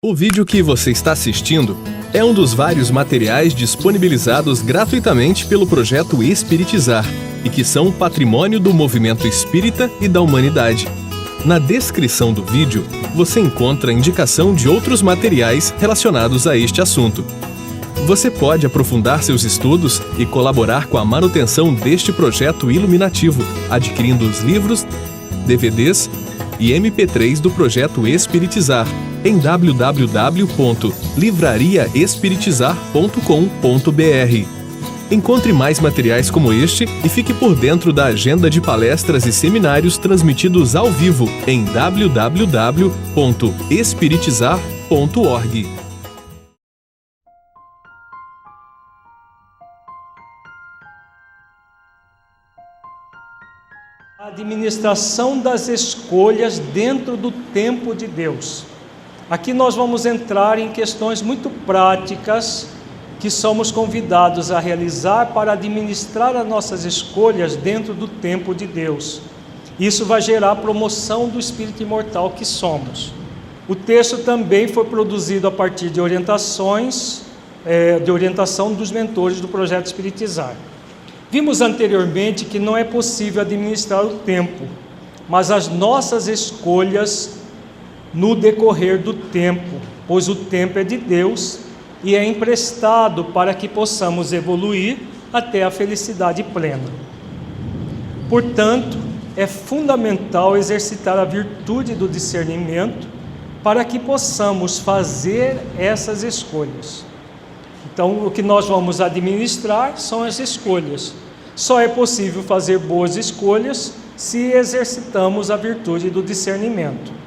O vídeo que você está assistindo é um dos vários materiais disponibilizados gratuitamente pelo projeto Espiritizar e que são patrimônio do movimento espírita e da humanidade. Na descrição do vídeo, você encontra indicação de outros materiais relacionados a este assunto. Você pode aprofundar seus estudos e colaborar com a manutenção deste projeto iluminativo, adquirindo os livros, DVDs e MP3 do projeto Espiritizar em www.livrariaespiritizar.com.br. Encontre mais materiais como este e fique por dentro da agenda de palestras e seminários transmitidos ao vivo em www.espiritizar.org. A administração das escolhas dentro do tempo de Deus. Aqui nós vamos entrar em questões muito práticas que somos convidados a realizar para administrar as nossas escolhas dentro do tempo de Deus. Isso vai gerar a promoção do espírito imortal que somos. O texto também foi produzido a partir de orientação dos mentores do projeto Espiritizar. Vimos anteriormente que não é possível administrar o tempo, mas as nossas escolhas no decorrer do tempo, pois o tempo é de Deus e é emprestado para que possamos evoluir até a felicidade plena. Portanto, é fundamental exercitar a virtude do discernimento para que possamos fazer essas escolhas. Então, o que nós vamos administrar são as escolhas. Só é possível fazer boas escolhas se exercitamos a virtude do discernimento.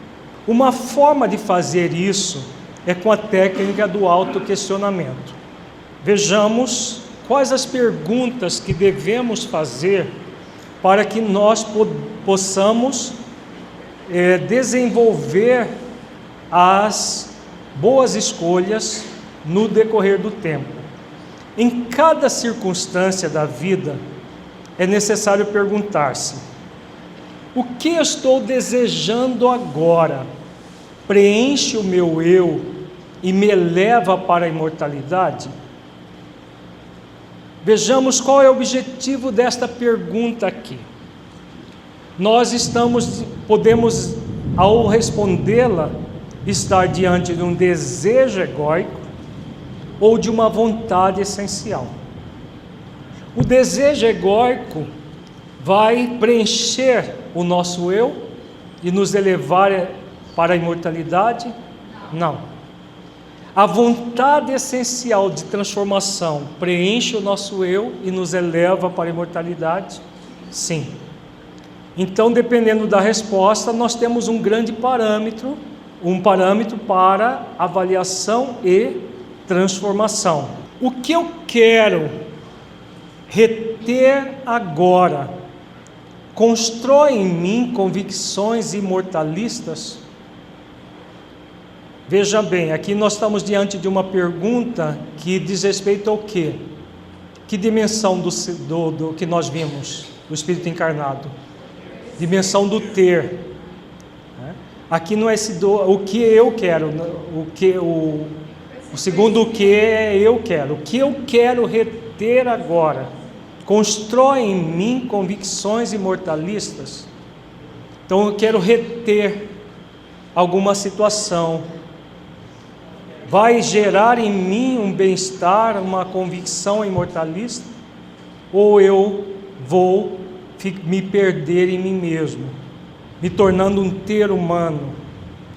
Uma forma de fazer isso é com a técnica do autoquestionamento. Vejamos quais as perguntas que devemos fazer para que nós possamos desenvolver as boas escolhas no decorrer do tempo. Em cada circunstância da vida, é necessário perguntar-se: o que eu estou desejando agora preenche o meu eu e me leva para a imortalidade? Vejamos qual é o objetivo desta pergunta aqui. Podemos, ao respondê-la, estar diante de um desejo egóico ou de uma vontade essencial. O desejo egóico vai preencher o nosso eu e nos elevar para a imortalidade? Não. A vontade essencial de transformação preenche o nosso eu e nos eleva para a imortalidade? Sim. Então, dependendo da resposta, nós temos um grande parâmetro, para avaliação e transformação. O que eu quero reter agora constrói em mim convicções imortalistas? Veja bem, aqui nós estamos diante de uma pergunta que diz respeito ao quê? Que dimensão do que nós vimos, do Espírito encarnado? Dimensão do ter. Aqui não é o que eu quero, o segundo o que é eu quero. O que eu quero reter agora constrói em mim convicções imortalistas? Então eu quero reter alguma situação. Vai gerar em mim um bem-estar, uma convicção imortalista? Ou eu vou me perder em mim mesmo, me tornando um ter humano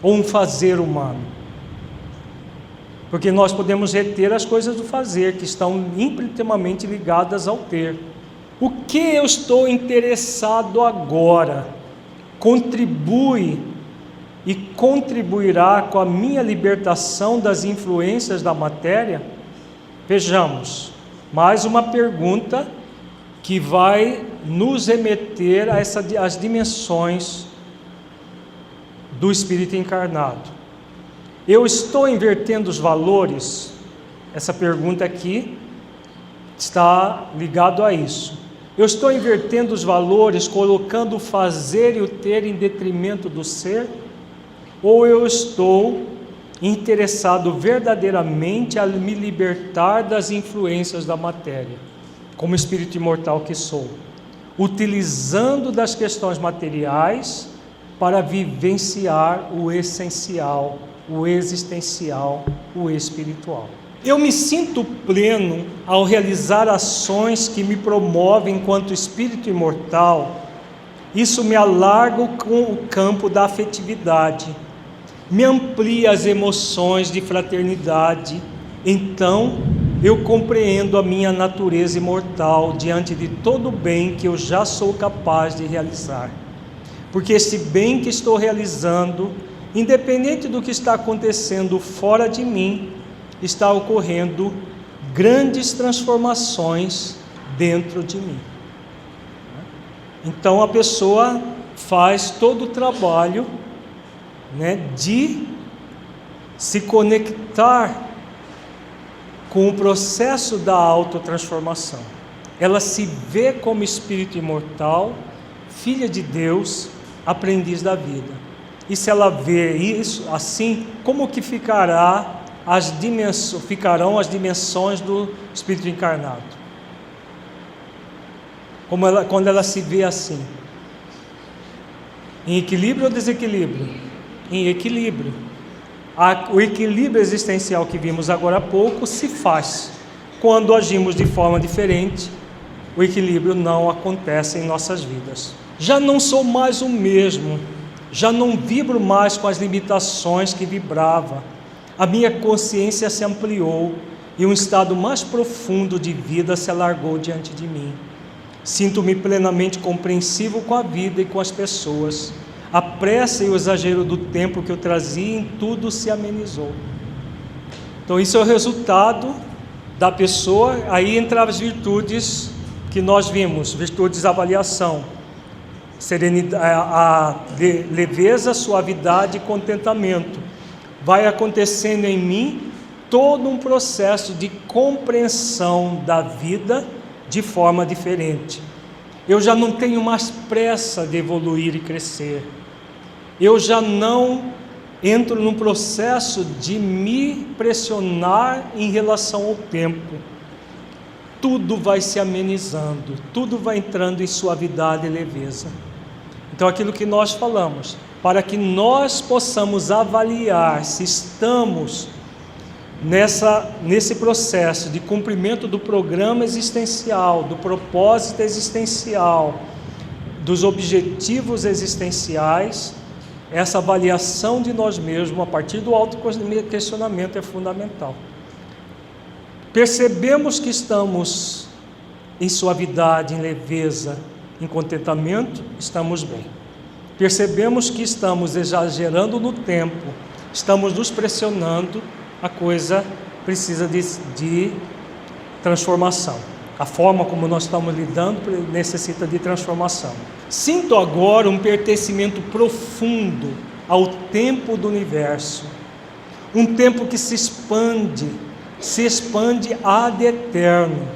ou um fazer humano? Porque nós podemos reter as coisas do fazer, que estão intimamente ligadas ao ter. O que eu estou interessado agora contribui e contribuirá com a minha libertação das influências da matéria? Vejamos, mais uma pergunta que vai nos remeter às dimensões do Espírito encarnado. Eu estou invertendo os valores? Essa pergunta aqui está ligado a isso. Eu estou invertendo os valores, colocando o fazer e o ter em detrimento do ser? Ou eu estou interessado verdadeiramente a me libertar das influências da matéria, como espírito imortal que sou, utilizando das questões materiais para vivenciar o essencial, o existencial, o espiritual. Eu me sinto pleno ao realizar ações que me promovem enquanto espírito imortal. Isso me alarga o campo da afetividade, me amplia as emoções de fraternidade. Então, eu compreendo a minha natureza imortal diante de todo o bem que eu já sou capaz de realizar. Porque esse bem que estou realizando, independente do que está acontecendo fora de mim, está ocorrendo grandes transformações dentro de mim. Então a pessoa faz todo o trabalho, de se conectar com o processo da autotransformação. Ela se vê como espírito imortal, filha de Deus, aprendiz da vida. E se ela vê isso assim, como que ficarão as dimensões do espírito encarnado? Quando ela se vê assim? Em equilíbrio ou desequilíbrio? Em equilíbrio. O equilíbrio existencial que vimos agora há pouco se faz. Quando agimos de forma diferente, o equilíbrio não acontece em nossas vidas. Já não sou mais o mesmo, já não vibro mais com as limitações que vibrava. A minha consciência se ampliou e um estado mais profundo de vida se alargou diante de mim. Sinto-me plenamente compreensivo com a vida e com as pessoas. A pressa e o exagero do tempo que eu trazia em tudo se amenizou. Então isso é o resultado da pessoa. Aí entram as virtudes que nós vimos, virtudes de avaliação, serenidade, a leveza, suavidade e contentamento. Vai acontecendo em mim todo um processo de compreensão da vida de forma diferente. Eu já não tenho mais pressa de evoluir e crescer. Eu já não entro num processo de me pressionar em relação ao tempo. Tudo vai se amenizando, tudo vai entrando em suavidade e leveza. Então aquilo que nós falamos, para que nós possamos avaliar se estamos nesse processo de cumprimento do programa existencial, do propósito existencial, dos objetivos existenciais, essa avaliação de nós mesmos a partir do autoquestionamento é fundamental. Percebemos que estamos em suavidade, em leveza, em contentamento, estamos bem. Percebemos que estamos exagerando no tempo, estamos nos pressionando, a coisa precisa de transformação. A forma como nós estamos lidando necessita de transformação. Sinto agora um pertencimento profundo ao tempo do universo, um tempo que se expande ad eterno,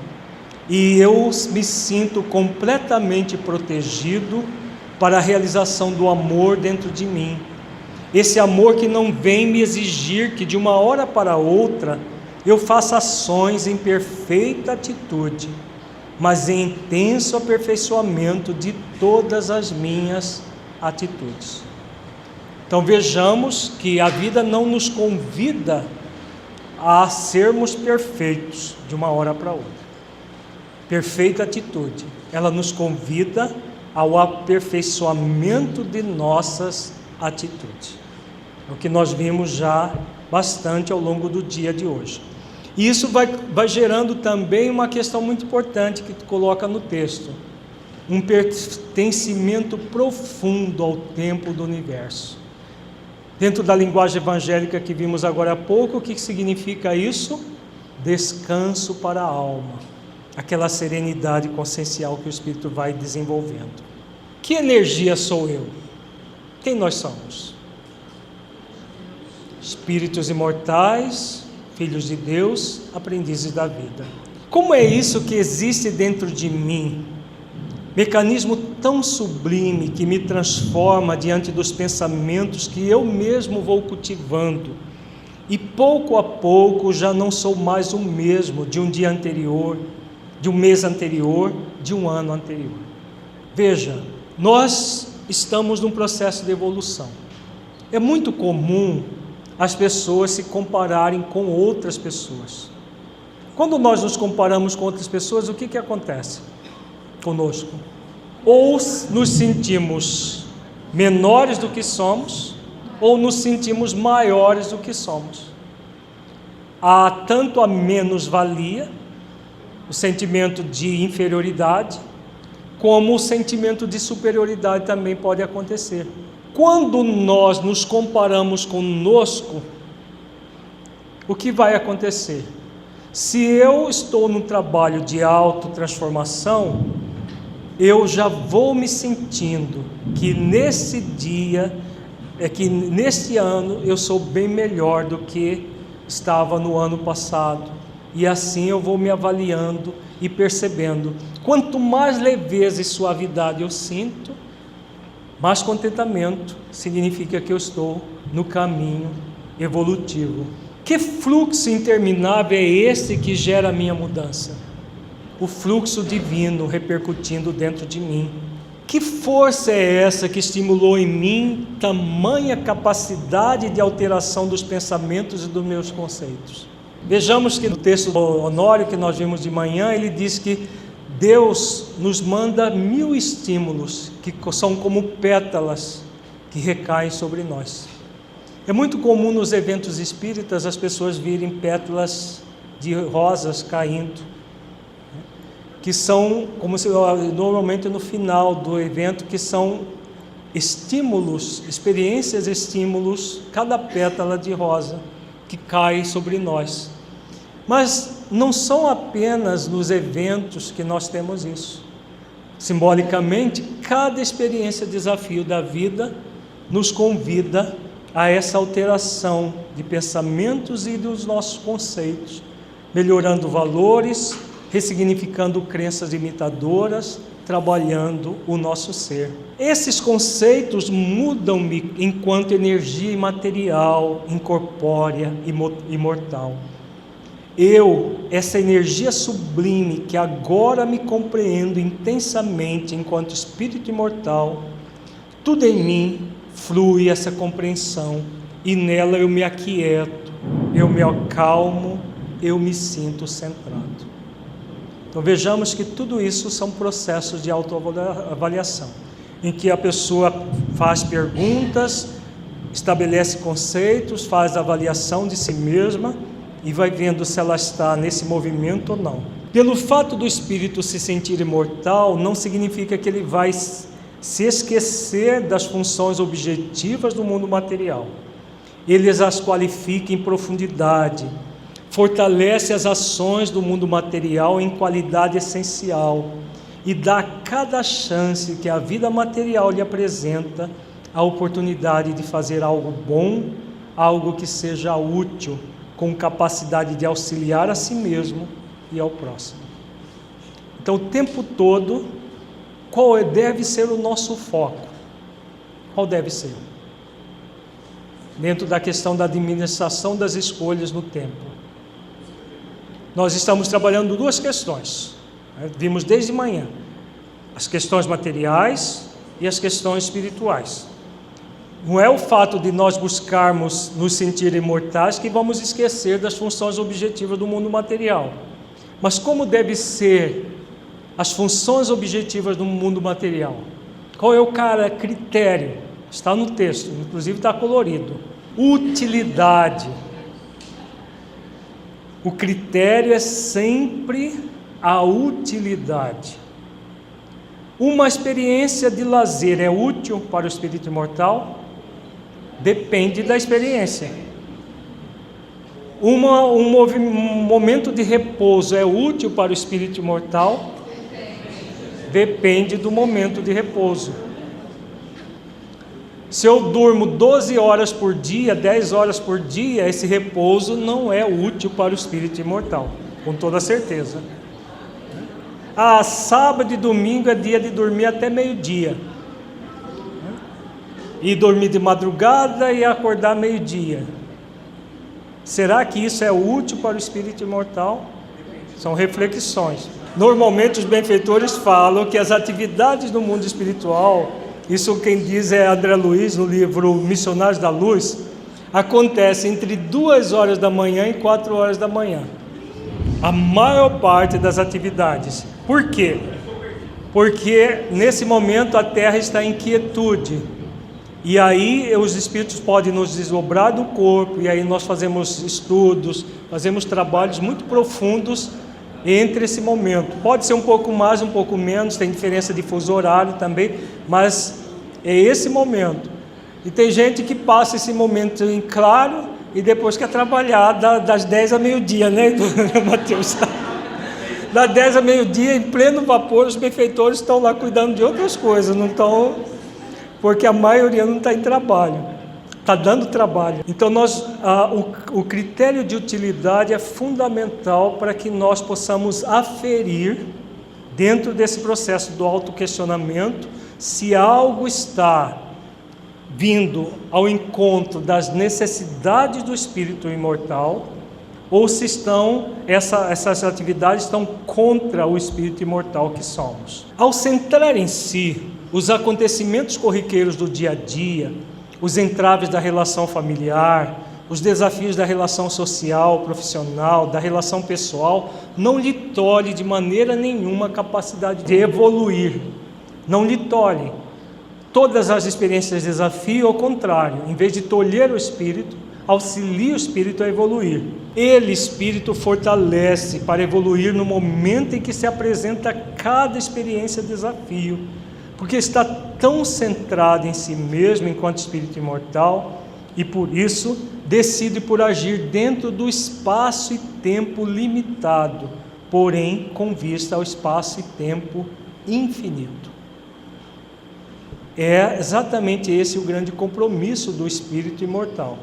e eu me sinto completamente protegido para a realização do amor dentro de mim. Esse amor que não vem me exigir que de uma hora para outra eu faça ações em perfeita atitude, mas em intenso aperfeiçoamento de todas as minhas atitudes. Então vejamos que a vida não nos convida a sermos perfeitos de uma hora para outra. Perfeita atitude, ela nos convida ao aperfeiçoamento de nossas atitudes. É o que nós vimos já bastante ao longo do dia de hoje. E isso vai gerando também uma questão muito importante que tu coloca no texto. Um pertencimento profundo ao tempo do universo. Dentro da linguagem evangélica que vimos agora há pouco, o que significa isso? Descanso para a alma. Aquela serenidade consciencial que o Espírito vai desenvolvendo. Que energia sou eu? Quem nós somos? Espíritos imortais, filhos de Deus, aprendizes da vida. Como é isso que existe dentro de mim? Mecanismo tão sublime que me transforma diante dos pensamentos que eu mesmo vou cultivando E pouco a pouco já não sou mais o mesmo de um dia anterior, de um mês anterior, de um ano anterior. Veja, nós estamos num processo de evolução. É muito comum as pessoas se compararem com outras pessoas. Quando nós nos comparamos com outras pessoas, o que acontece conosco? Ou nos sentimos menores do que somos, ou nos sentimos maiores do que somos. Há tanto a menos-valia, o sentimento de inferioridade, como o sentimento de superioridade também pode acontecer. Quando nós nos comparamos conosco, o que vai acontecer? Se eu estou num trabalho de autotransformação, eu já vou me sentindo que nesse dia, que neste ano eu sou bem melhor do que estava no ano passado, e assim eu vou me avaliando e percebendo. Quanto mais leveza e suavidade eu sinto, mais contentamento significa que eu estou no caminho evolutivo. Que fluxo interminável é esse que gera a minha mudança? O fluxo divino repercutindo dentro de mim. Que força é essa que estimulou em mim tamanha capacidade de alteração dos pensamentos e dos meus conceitos? Vejamos que no texto do Honório que nós vimos de manhã, ele diz que Deus nos manda 1000 estímulos, que são como pétalas que recaem sobre nós. É muito comum nos eventos espíritas as pessoas virem pétalas de rosas caindo, que são, como se normalmente no final do evento, que são estímulos, experiências, estímulos, cada pétala de rosa que cai sobre nós. Mas não são apenas nos eventos que nós temos isso. Simbolicamente, cada experiência, desafio da vida nos convida a essa alteração de pensamentos e dos nossos conceitos, melhorando valores, ressignificando crenças limitadoras, trabalhando o nosso ser. Esses conceitos mudam-me enquanto energia imaterial, incorpórea, imortal. Eu, essa energia sublime que agora me compreendo intensamente enquanto espírito imortal, tudo em mim flui essa compreensão e nela eu me aquieto, eu me acalmo, eu me sinto centrado. Então vejamos que tudo isso são processos de autoavaliação, em que a pessoa faz perguntas, estabelece conceitos, faz a avaliação de si mesma e vai vendo se ela está nesse movimento ou não. Pelo fato do espírito se sentir imortal, não significa que ele vai se esquecer das funções objetivas do mundo material. Ele as qualifica em profundidade, fortalece as ações do mundo material em qualidade essencial e dá a cada chance que a vida material lhe apresenta a oportunidade de fazer algo bom, algo que seja útil, com capacidade de auxiliar a si mesmo e ao próximo. Então, o tempo todo, qual deve ser o nosso foco? Qual deve ser? Dentro da questão da administração das escolhas no tempo. Nós estamos trabalhando duas questões, vimos desde manhã, as questões materiais e as questões espirituais. Não é o fato de nós buscarmos nos sentir imortais que vamos esquecer das funções objetivas do mundo material, mas como deve ser as funções objetivas do mundo material? Qual é o critério? Está no texto, inclusive está colorido. Utilidade. O critério é sempre a utilidade. Uma experiência de lazer é útil para o espírito imortal? Depende da experiência. Um momento de repouso é útil para o espírito imortal? Depende do momento de repouso. Se eu durmo 12 horas por dia, 10 horas por dia, esse repouso não é útil para o espírito imortal, com toda certeza. Sábado e domingo é dia de dormir até meio-dia. E dormir de madrugada e acordar meio-dia. Será que isso é útil para o espírito imortal? São reflexões. Normalmente os benfeitores falam que as atividades do mundo espiritual, isso quem diz é André Luiz no livro Missionários da Luz, acontece entre 2 horas da manhã e 4 horas da manhã. A maior parte das atividades. Por quê? Porque nesse momento a Terra está em quietude. E aí os espíritos podem nos desdobrar do corpo, e aí nós fazemos estudos, fazemos trabalhos muito profundos entre esse momento. Pode ser um pouco mais, um pouco menos, tem diferença de fuso horário também, mas é esse momento. E tem gente que passa esse momento em claro e depois quer trabalhar das 10 a meio-dia, né, Mateus? Das 10 a meio-dia, em pleno vapor, os benfeitores estão lá cuidando de outras coisas, não estão, porque a maioria não está em trabalho, está dando trabalho. Então o critério de utilidade é fundamental para que nós possamos aferir, dentro desse processo do autoquestionamento, se algo está vindo ao encontro das necessidades do espírito imortal, ou se essas atividades estão contra o espírito imortal que somos. Ao centrar em si os acontecimentos corriqueiros do dia a dia, os entraves da relação familiar, os desafios da relação social, profissional, da relação pessoal, não lhe tolhe de maneira nenhuma a capacidade de evoluir. Não lhe tolhe. Todas as experiências de desafio, ao contrário, em vez de tolher o espírito, auxilia o espírito a evoluir. Ele, espírito, fortalece para evoluir no momento em que se apresenta cada experiência de desafio, porque está tão centrado em si mesmo enquanto espírito imortal, e por isso decide por agir dentro do espaço e tempo limitado, porém com vista ao espaço e tempo infinito. É exatamente esse o grande compromisso do espírito imortal.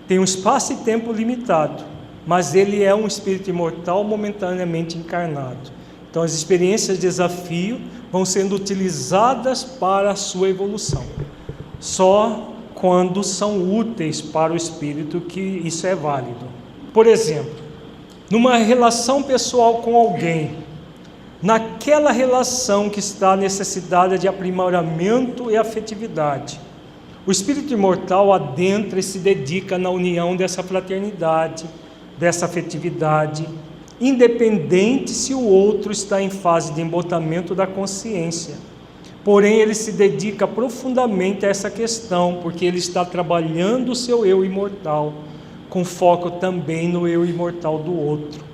Tem um espaço e tempo limitado, mas ele é um espírito imortal momentaneamente encarnado. Então as experiências de desafio vão sendo utilizadas para a sua evolução. Só quando são úteis para o espírito que isso é válido. Por exemplo, numa relação pessoal com alguém, naquela relação que está necessitada de aprimoramento e afetividade, o espírito imortal adentra e se dedica na união dessa fraternidade, dessa afetividade, independente se o outro está em fase de embotamento da consciência. Porém, ele se dedica profundamente a essa questão, porque ele está trabalhando o seu eu imortal, com foco também no eu imortal do outro.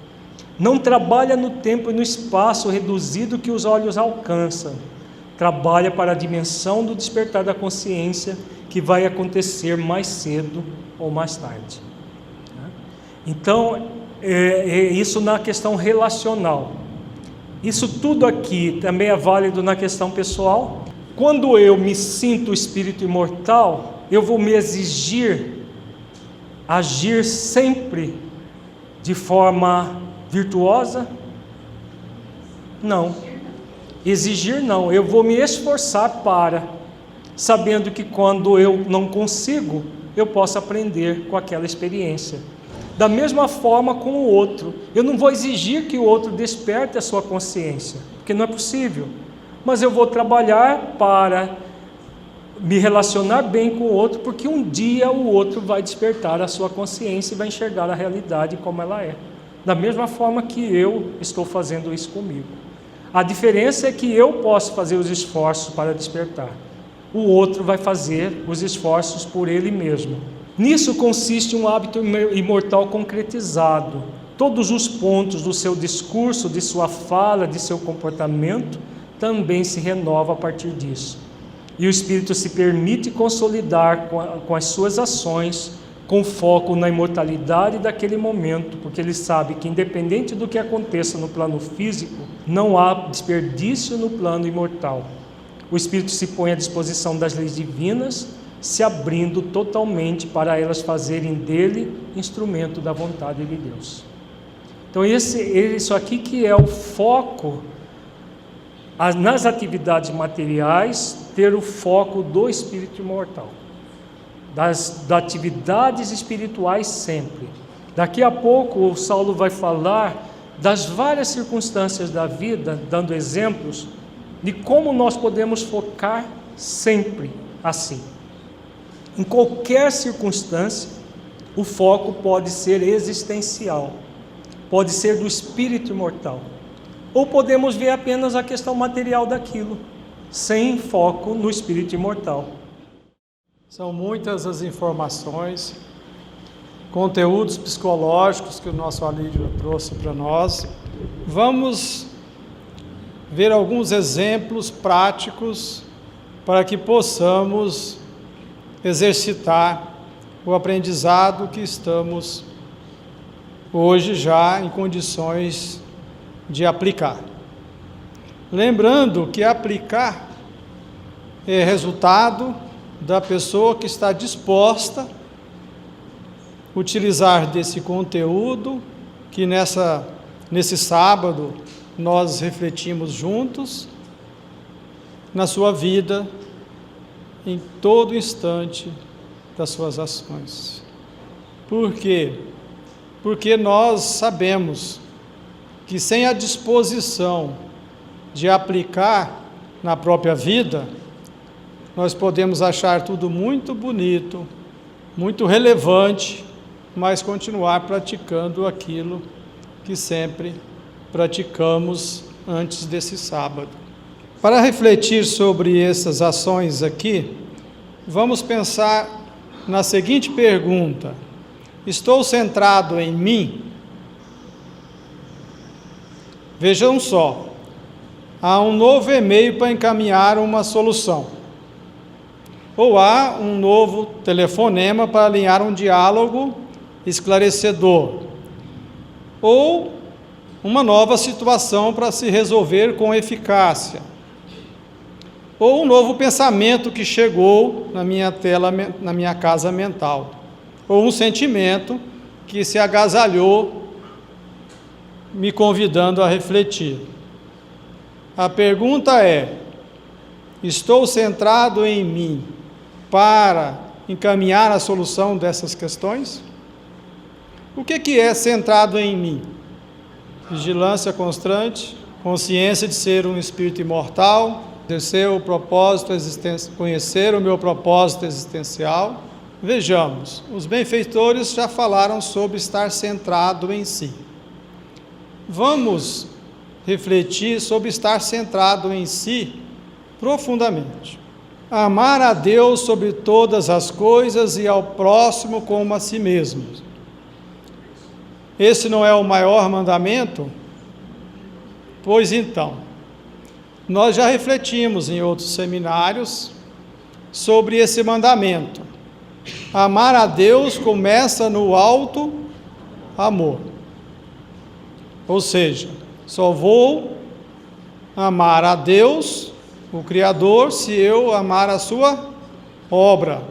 Não trabalha no tempo e no espaço reduzido que os olhos alcançam, trabalha para a dimensão do despertar da consciência, que vai acontecer mais cedo ou mais tarde. Então, isso na questão relacional. Isso tudo aqui também é válido na questão pessoal. Quando eu me sinto espírito imortal, eu vou me exigir agir sempre de forma virtuosa? Não. Exigir não, eu vou me esforçar para, sabendo que quando eu não consigo, eu posso aprender com aquela experiência. Da mesma forma com o outro, eu não vou exigir que o outro desperte a sua consciência, porque não é possível, mas eu vou trabalhar para me relacionar bem com o outro, porque um dia o outro vai despertar a sua consciência e vai enxergar a realidade como ela é, da mesma forma que eu estou fazendo isso comigo. A diferença é que eu posso fazer os esforços para despertar, o outro vai fazer os esforços por ele mesmo. Nisso consiste um hábito imortal concretizado. Todos os pontos do seu discurso, de sua fala, de seu comportamento, também se renova a partir disso. E o espírito se permite consolidar com as suas ações, com foco na imortalidade daquele momento, porque ele sabe que independente do que aconteça no plano físico, não há desperdício no plano imortal. O espírito se põe à disposição das leis divinas, se abrindo totalmente para elas fazerem dele instrumento da vontade de Deus. Então isso aqui que é o foco, nas atividades materiais, ter o foco do espírito imortal, das atividades espirituais sempre, Daqui a pouco o Saulo vai falar das várias circunstâncias da vida, dando exemplos de como nós podemos focar sempre assim. Em qualquer circunstância, o foco pode ser existencial, pode ser do espírito imortal, ou podemos ver apenas a questão material daquilo, sem foco no espírito imortal. São muitas as informações, conteúdos psicológicos que o nosso Alídio trouxe para nós. Vamos ver alguns exemplos práticos para que possamos exercitar o aprendizado que estamos hoje já em condições de aplicar. Lembrando que aplicar é resultado da pessoa que está disposta a utilizar desse conteúdo que nesse sábado nós refletimos juntos na sua vida, em todo instante das suas ações. Por quê? Porque nós sabemos que sem a disposição de aplicar na própria vida, nós podemos achar tudo muito bonito, muito relevante, mas continuar praticando aquilo que sempre praticamos antes desse sábado. Para refletir sobre essas ações aqui, vamos pensar na seguinte pergunta: estou centrado em mim? Vejam só, há um novo e-mail para encaminhar uma solução, ou há um novo telefonema para alinhar um diálogo esclarecedor, ou uma nova situação para se resolver com eficácia, ou um novo pensamento que chegou na minha casa mental, ou um sentimento que se agasalhou, me convidando a refletir. A pergunta é: estou centrado em mim para encaminhar a solução dessas questões? O que é centrado em mim? Vigilância constante, consciência de ser um espírito imortal, conhecer o meu propósito existencial. Vejamos, os benfeitores já falaram sobre estar centrado em si. Vamos refletir sobre estar centrado em si profundamente. Amar a Deus sobre todas as coisas e ao próximo como a si mesmo. Esse não é o maior mandamento? Pois então, nós já refletimos em outros seminários sobre esse mandamento. Amar a Deus começa no alto amor. Ou seja, só vou amar a Deus, o Criador, se eu amar a sua obra,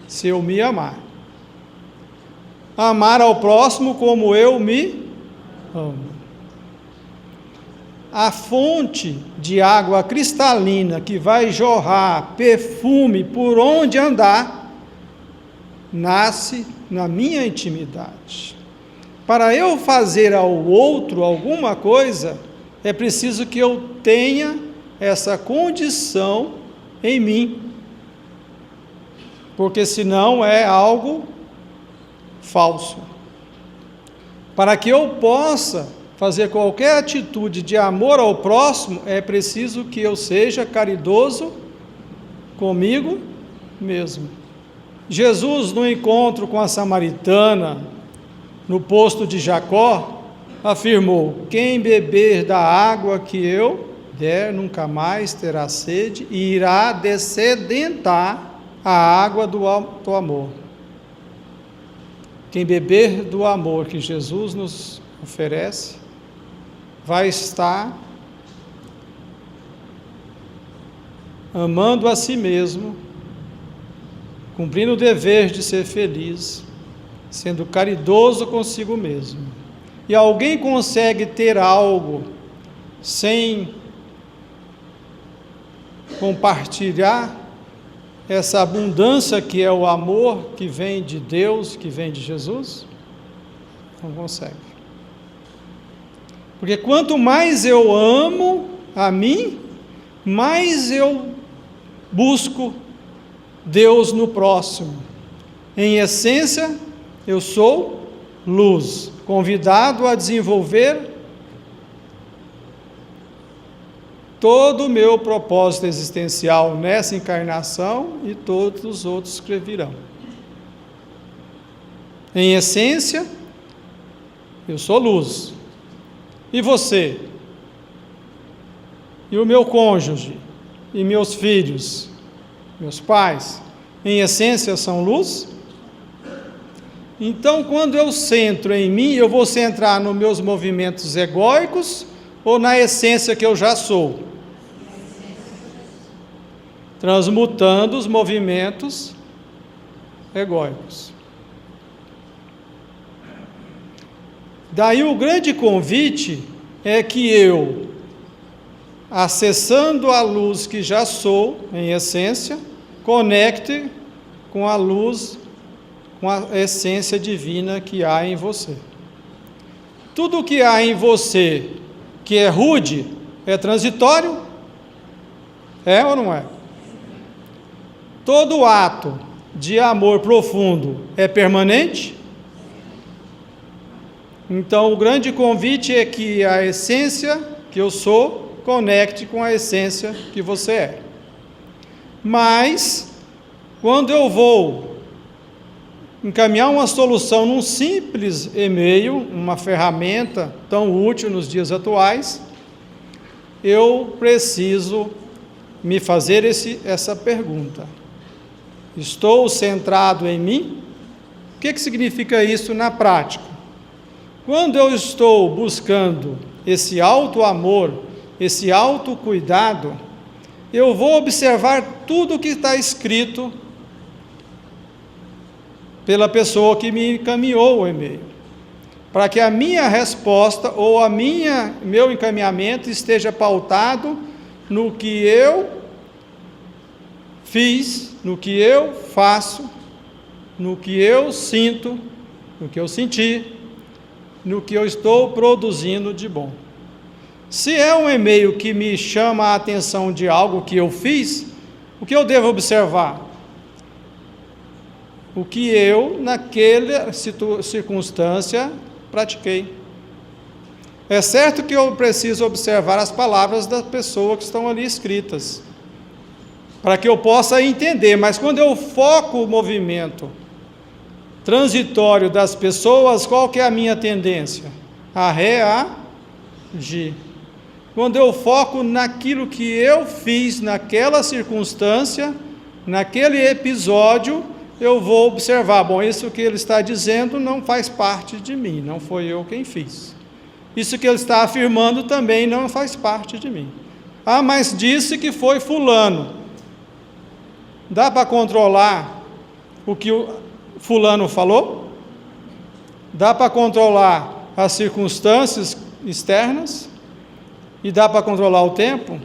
se eu me amar. Amar ao próximo como eu me amo. A fonte de água cristalina que vai jorrar perfume por onde andar, nasce na minha intimidade. Para eu fazer ao outro alguma coisa, é preciso que eu tenha essa condição em mim, porque senão é algo falso. Para que eu possa fazer qualquer atitude de amor ao próximo, é preciso que eu seja caridoso comigo mesmo. Jesus, no encontro com a samaritana, no posto de Jacó, afirmou: quem beber da água que eu der, nunca mais terá sede, e irá dessedentar a água do amor. Quem beber do amor que Jesus nos oferece, vai estar amando a si mesmo, cumprindo o dever de ser feliz, sendo caridoso consigo mesmo. E alguém consegue ter algo sem compartilhar essa abundância que é o amor que vem de Deus, que vem de Jesus? Não consegue. Porque quanto mais eu amo a mim, mais eu busco Deus no próximo. Em essência, eu sou luz, convidado a desenvolver todo o meu propósito existencial nessa encarnação e todos os outros que virão. Em essência, eu sou luz. E você? E o meu cônjuge? E meus filhos? Meus pais? Em essência, são luz? Então, quando eu centro em mim, eu vou centrar nos meus movimentos egóicos ou na essência que eu já sou? Transmutando os movimentos egóicos. Daí o grande convite é que eu, acessando a luz que já sou, em essência, conecte com a luz, com a essência divina que há em você. Tudo que há em você que é rude, é transitório? É ou não é? Todo ato de amor profundo é permanente? Então, o grande convite é que a essência que eu sou conecte com a essência que você é. Mas, quando eu vou encaminhar uma solução num simples e-mail, uma ferramenta tão útil nos dias atuais, eu preciso me fazer essa pergunta. Estou centrado em mim? O que significa isso na prática? Quando eu estou buscando esse auto-amor, esse auto-cuidado, eu vou observar tudo o que está escrito pela pessoa que me encaminhou o e-mail, para que a minha resposta ou meu encaminhamento esteja pautado no que eu fiz, no que eu faço, no que eu sinto, no que eu senti, no que eu estou produzindo de bom. Se é um e-mail que me chama a atenção de algo que eu fiz, o que eu devo observar? O que eu, naquela circunstância, pratiquei. É certo que eu preciso observar as palavras da pessoa que estão ali escritas, para que eu possa entender, mas quando eu foco o movimento transitório das pessoas, qual que é a minha tendência? A reagir. Quando eu foco naquilo que eu fiz naquela circunstância, naquele episódio, eu vou observar, bom, isso que ele está dizendo não faz parte de mim, não foi eu quem fiz. Isso que ele está afirmando também não faz parte de mim. Ah, mas disse que foi fulano. Dá para controlar o que o fulano falou? Dá para controlar as circunstâncias externas? E dá para controlar o tempo?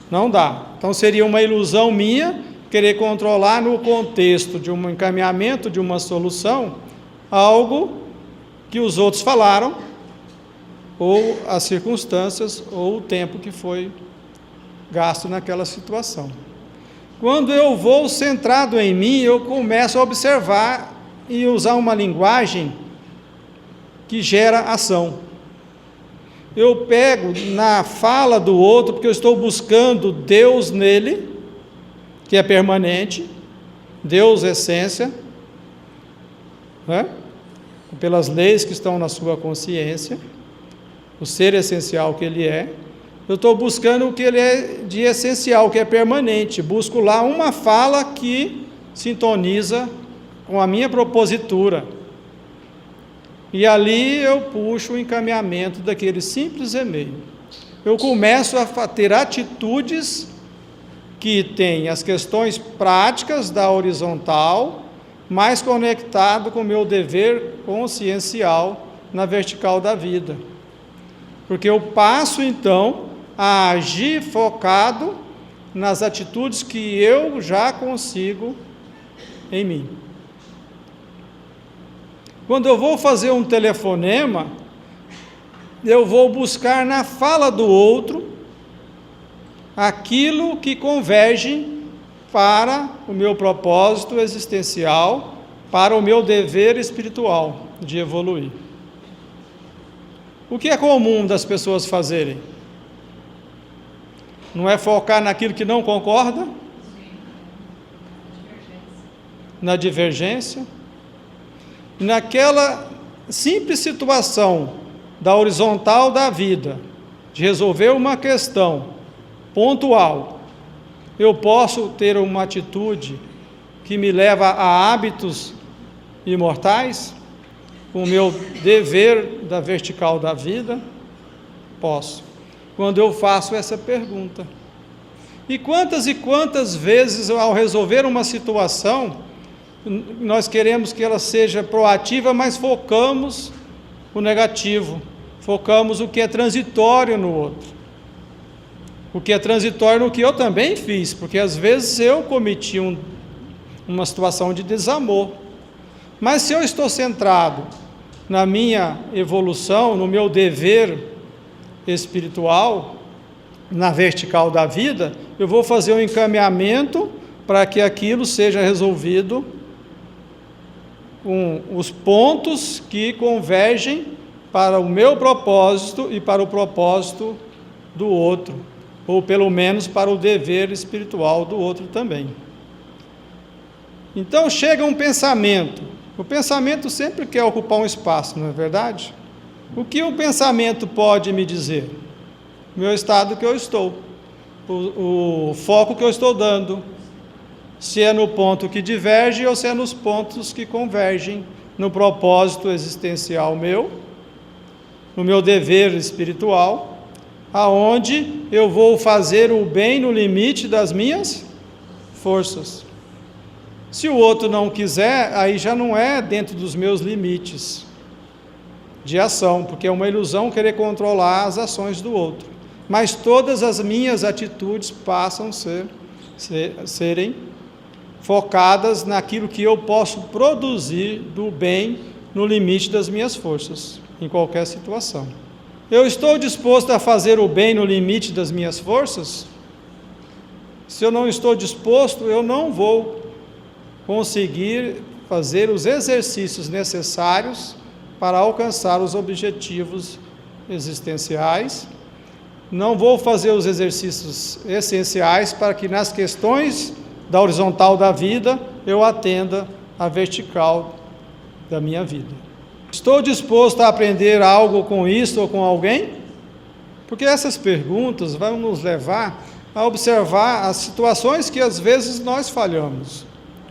Não dá. Então seria uma ilusão minha querer controlar no contexto de um encaminhamento, de uma solução, algo que os outros falaram, ou as circunstâncias, ou o tempo que foi gasto naquela situação. Quando eu vou centrado em mim, eu começo a observar e usar uma linguagem que gera ação. Eu pego na fala do outro, porque eu estou buscando Deus nele, que é permanente, Deus essência, né? Pelas leis que estão na sua consciência, o ser essencial que ele é. Eu estou buscando o que ele é de essencial, que é permanente. Busco lá uma fala que sintoniza com a minha propositura. E ali eu puxo o encaminhamento daquele simples e-mail. Eu começo a ter atitudes que têm as questões práticas da horizontal, mais conectado com o meu dever consciencial na vertical da vida. Porque eu passo, então, a agir focado nas atitudes que eu já consigo em mim. Quando eu vou fazer um telefonema, eu vou buscar na fala do outro aquilo que converge para o meu propósito existencial, para o meu dever espiritual de evoluir. O que é comum das pessoas fazerem? Não é focar naquilo que não concorda? Na divergência? Naquela simples situação da horizontal da vida, de resolver uma questão pontual, eu posso ter uma atitude que me leva a hábitos imortais, com o meu dever da vertical da vida? Posso, quando eu faço essa pergunta. E quantas vezes, ao resolver uma situação, nós queremos que ela seja proativa, mas focamos o negativo, focamos o que é transitório no outro, o que é transitório no que eu também fiz, porque às vezes eu cometi uma situação de desamor, mas se eu estou centrado na minha evolução, no meu dever espiritual, na vertical da vida, eu vou fazer um encaminhamento para que aquilo seja resolvido com os pontos que convergem para o meu propósito e para o propósito do outro, ou pelo menos para o dever espiritual do outro também. Então chega um pensamento, o pensamento sempre quer ocupar um espaço, não é verdade? O que o pensamento pode me dizer? O meu estado que eu estou, o foco que eu estou dando, se é no ponto que diverge ou se é nos pontos que convergem no propósito existencial meu, no meu dever espiritual, aonde eu vou fazer o bem no limite das minhas forças. Se o outro não quiser, aí já não é dentro dos meus limites de ação, porque é uma ilusão querer controlar as ações do outro. Mas todas as minhas atitudes passam a serem focadas naquilo que eu posso produzir do bem no limite das minhas forças, em qualquer situação. Eu estou disposto a fazer o bem no limite das minhas forças? Se eu não estou disposto, eu não vou conseguir fazer os exercícios necessários para alcançar os objetivos existenciais. Não vou fazer os exercícios essenciais para que nas questões da horizontal da vida eu atenda a vertical da minha vida. Estou disposto a aprender algo com isso ou com alguém? Porque essas perguntas vão nos levar a observar as situações que às vezes nós falhamos.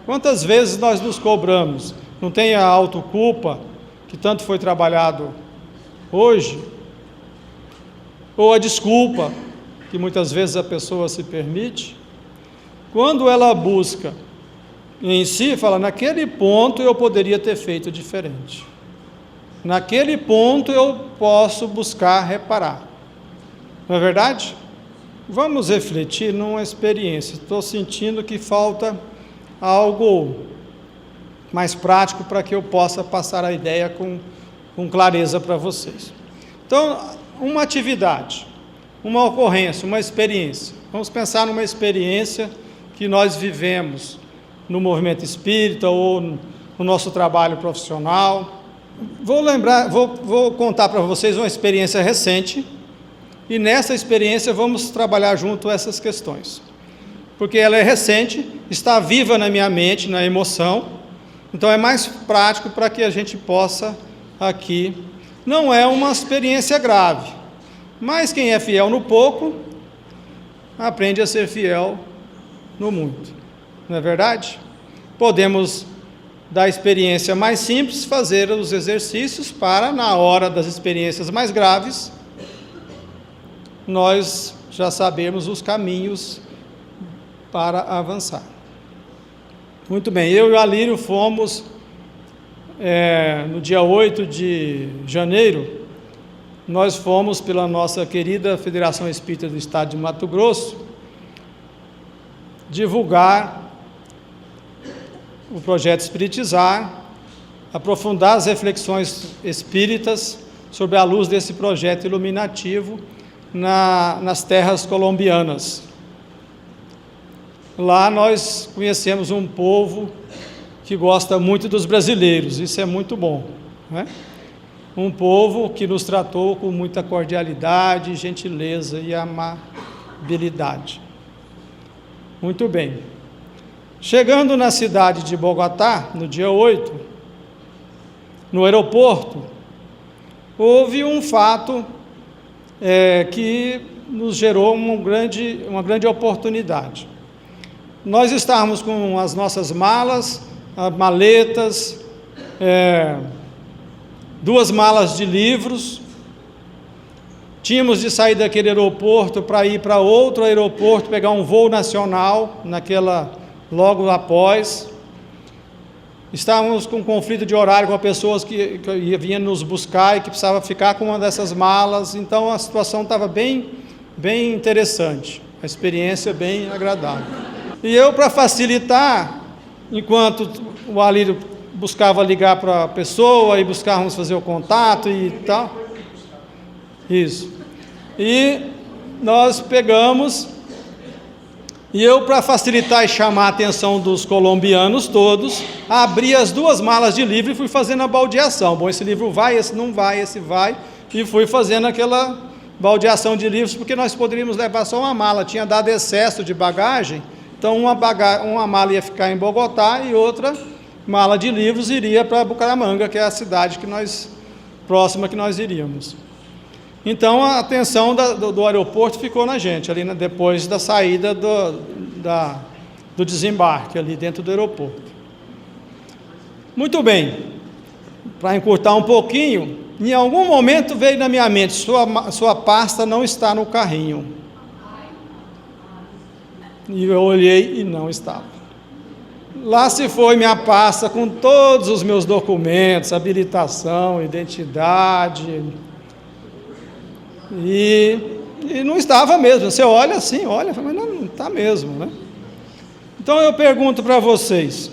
Quantas vezes nós nos cobramos? Não tem a autoculpa que tanto foi trabalhado hoje? Ou a desculpa que muitas vezes a pessoa se permite? Quando ela busca em si, fala, naquele ponto eu poderia ter feito diferente. Naquele ponto eu posso buscar reparar. Não é verdade? Vamos refletir numa experiência. Estou sentindo que falta algo mais prático para que eu possa passar a ideia com clareza para vocês. Então, uma atividade, uma ocorrência, uma experiência. Vamos pensar numa experiência que nós vivemos no movimento espírita ou no nosso trabalho profissional. Vou contar para vocês uma experiência recente e nessa experiência vamos trabalhar junto essas questões. Porque ela é recente, está viva na minha mente, na emoção, então é mais prático para que a gente possa aqui. Não é uma experiência grave, mas quem é fiel no pouco, aprende a ser fiel no muito, não é verdade? Podemos, da experiência mais simples, fazer os exercícios para, na hora das experiências mais graves, nós já sabemos os caminhos para avançar. Muito bem, eu e o Alírio fomos, no dia 8 de janeiro, nós fomos pela nossa querida Federação Espírita do Estado de Mato Grosso, divulgar o projeto Espiritizar aprofundar as reflexões espíritas sobre a luz desse projeto iluminativo nas terras colombianas. Lá nós conhecemos um povo que gosta muito dos brasileiros, isso é muito bom, né? Um povo que nos tratou com muita cordialidade, gentileza e amabilidade. Muito bem. Chegando na cidade de Bogotá, no dia 8, no aeroporto, houve um fato que nos gerou uma grande oportunidade. Nós estávamos com as nossas malas, maletas, 2 malas de livros. Tínhamos de sair daquele aeroporto para ir para outro aeroporto, pegar um voo nacional, logo após. Estávamos com um conflito de horário com pessoas que vinham nos buscar e que precisava ficar com uma dessas malas. Então a situação estava bem interessante, a experiência bem agradável. E eu, para facilitar, enquanto o Alírio buscava ligar para a pessoa e buscávamos fazer o contato e tal. Isso. E nós pegamos, e eu, para facilitar e chamar a atenção dos colombianos todos, abri as 2 malas de livro e fui fazendo a baldeação. Bom, esse livro vai, esse não vai, esse vai, e fui fazendo aquela baldeação de livros, porque nós poderíamos levar só uma mala, tinha dado excesso de bagagem, então uma mala ia ficar em Bogotá e outra mala de livros iria para Bucaramanga, que é a cidade próxima que nós iríamos. Então a atenção do aeroporto ficou na gente, ali depois da saída do desembarque, ali dentro do aeroporto. Muito bem, para encurtar um pouquinho, em algum momento veio na minha mente, sua pasta não está no carrinho. E eu olhei e não estava. Lá se foi minha pasta com todos os meus documentos, habilitação, identidade, e não estava mesmo. Você olha assim, mas não está mesmo, né? Então eu pergunto para vocês,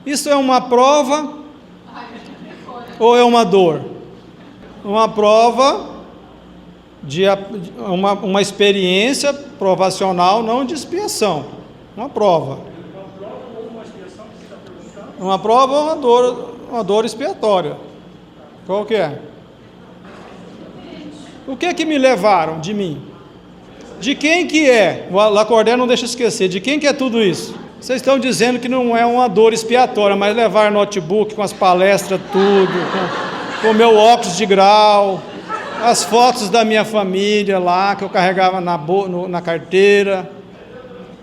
isso é uma prova ou é uma dor? Uma prova de uma experiência provacional, não de expiação, uma prova. Uma prova ou uma dor expiatória? Qual que é? O que me levaram de mim? De quem que é? O Lacordaire não deixa esquecer. De quem que é tudo isso? Vocês estão dizendo que não é uma dor expiatória, mas levar notebook com as palestras, tudo, com o meu óculos de grau, as fotos da minha família lá, que eu carregava na carteira.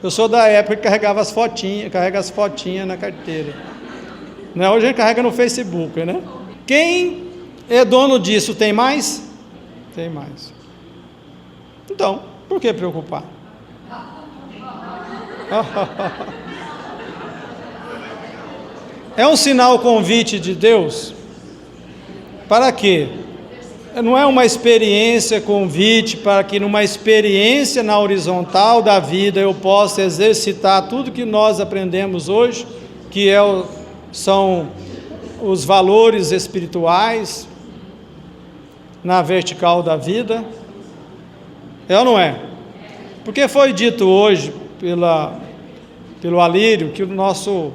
Eu sou da época que carrega as fotinhas na carteira. Né? Hoje a gente carrega no Facebook, né? Quem é dono disso tem mais? Tem mais. Então, por que preocupar? É um sinal convite de Deus? Para quê? Não é uma experiência convite para que numa experiência na horizontal da vida eu possa exercitar tudo que nós aprendemos hoje, que são os valores espirituais na vertical da vida? É ou não é? Porque foi dito hoje pelo Alírio, que o nosso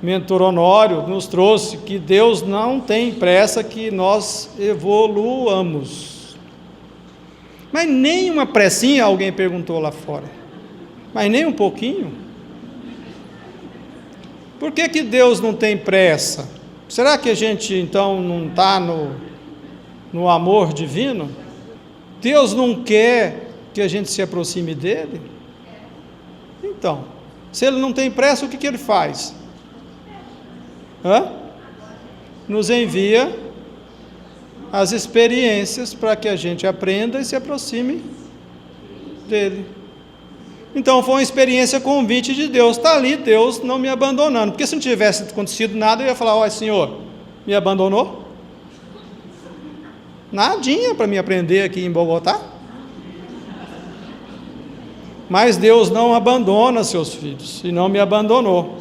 mentor Honório nos trouxe, que Deus não tem pressa que nós evoluamos. Mas nem uma pressinha, alguém perguntou lá fora. Mas nem um pouquinho? Por que Deus não tem pressa? Será que a gente então não está no amor divino? Deus não quer que a gente se aproxime dele? Então, se ele não tem pressa, o que ele faz? Nos envia as experiências para que a gente aprenda e se aproxime dele. Então foi uma experiência convite de Deus, está ali Deus não me abandonando, porque se não tivesse acontecido nada, eu ia falar, olha Senhor, me abandonou? Nadinha para me aprender aqui em Bogotá. Mas Deus não abandona seus filhos, e não me abandonou.